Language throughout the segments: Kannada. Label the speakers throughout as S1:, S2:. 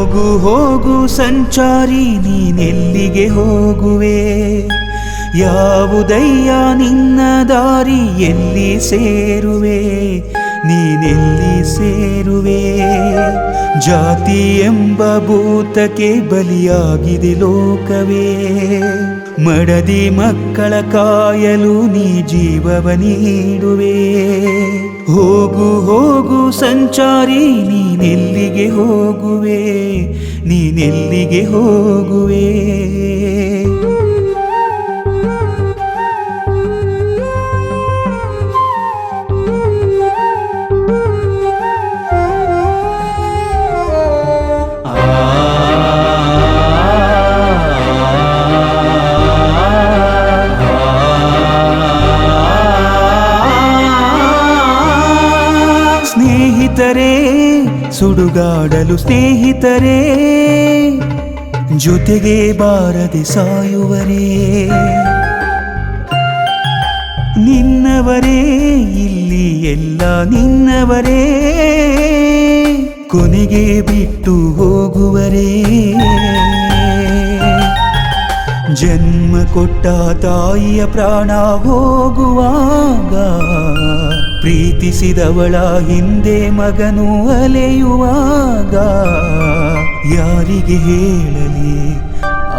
S1: ಹೋಗು ಹೋಗು ಸಂಚಾರಿ ನೀನೆಲ್ಲಿಗೆ ಹೋಗುವೆ, ಯಾವುದಯ್ಯ ನಿನ್ನ ದಾರಿ, ಎಲ್ಲಿ ಸೇರುವೆ ನೀನೆಲ್ಲಿ ಸೇರುವೆ. ಜಾತಿ ಎಂಬ ಭೂತಕ್ಕೆ ಬಲಿಯಾಗಿದೆ ಲೋಕವೇ, ಮಡದಿ ಮಕ್ಕಳ ಕಾಯಲು ನೀ ಜೀವವ ನೀಡುವೆ. ಹೋಗು ಹೋಗು ಸಂಚಾರಿ ನೀನೆಲ್ಲಿಗೆ ಹೋಗುವೆ, ನೀನೆಲ್ಲಿಗೆ ಹೋಗುವೆ. ಸ್ನೇಹಿತರೇ ಸುಡುಗಾಡಲು ಸ್ನೇಹಿತರೇ, ಜೊತೆಗೆ ಬಾರದೆ ಸಾಯುವರೇ. ನಿನ್ನವರೇ ಇಲ್ಲಿ ಎಲ್ಲ ನಿನ್ನವರೇ, ಕೊನೆಗೆ ಬಿಟ್ಟು ಹೋಗುವರೇ. ಜನ್ಮ ಕೊಟ್ಟ ತಾಯಿಯ ಪ್ರಾಣ ಹೋಗುವಾಗ, ಪ್ರೀತಿಸಿದವಳ ಹಿಂದೆ ಮಗನು ಅಲೆಯುವಾಗ, ಯಾರಿಗೆ ಹೇಳಲಿ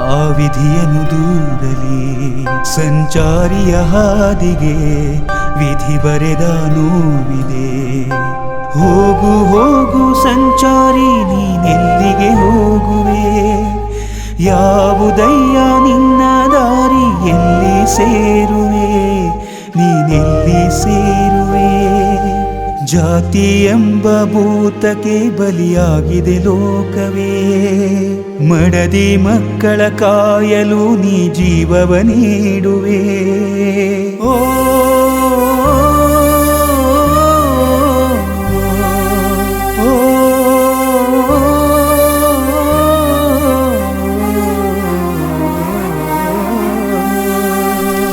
S1: ಆ ವಿಧಿಯನ್ನು ದೂರಲಿ. ಸಂಚಾರಿಯ ಹಾದಿಗೆ ವಿಧಿ ಬರೆದ ನೋವಿದೆ. ಹೋಗು ಹೋಗು ಸಂಚಾರಿ ನೀನೆಲ್ಲಿಗೆ ಹೋಗುವೆ, ಯಾವುದಯ್ಯ ನಿನ್ನ ದಾರಿ, ಎಲ್ಲಿ ಸೇರುವೆ ನೀನೆಲ್ಲಿ ಸೇರುವೆ. ಜಾತಿ ಎಂಬ ಭೂತಕ್ಕೆ ಬಲಿಯಾಗಿದೆ ಲೋಕವೇ, ಮಡದಿ ಮಕ್ಕಳ ಕಾಯಲು ನೀ ಜೀವವ ನೀಡುವೆ. ಓ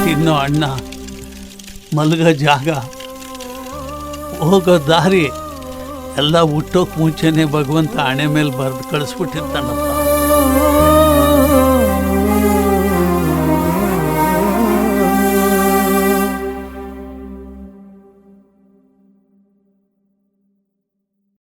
S2: ತಿನ್ನೋ ಅಣ್ಣ, ಮಲಗೋ ಜಾಗ, ಹೋಗೋ ದಾರಿ ಎಲ್ಲ ಹುಟ್ಟೋಕ್ ಮುಂಚೆನೆ ಭಗವಂತ ಹಣೆ ಮೇಲೆ ಬರೆದು ಕಳಿಸ್ಬಿಟ್ಟಿರ್ತಾನಪ್ಪ.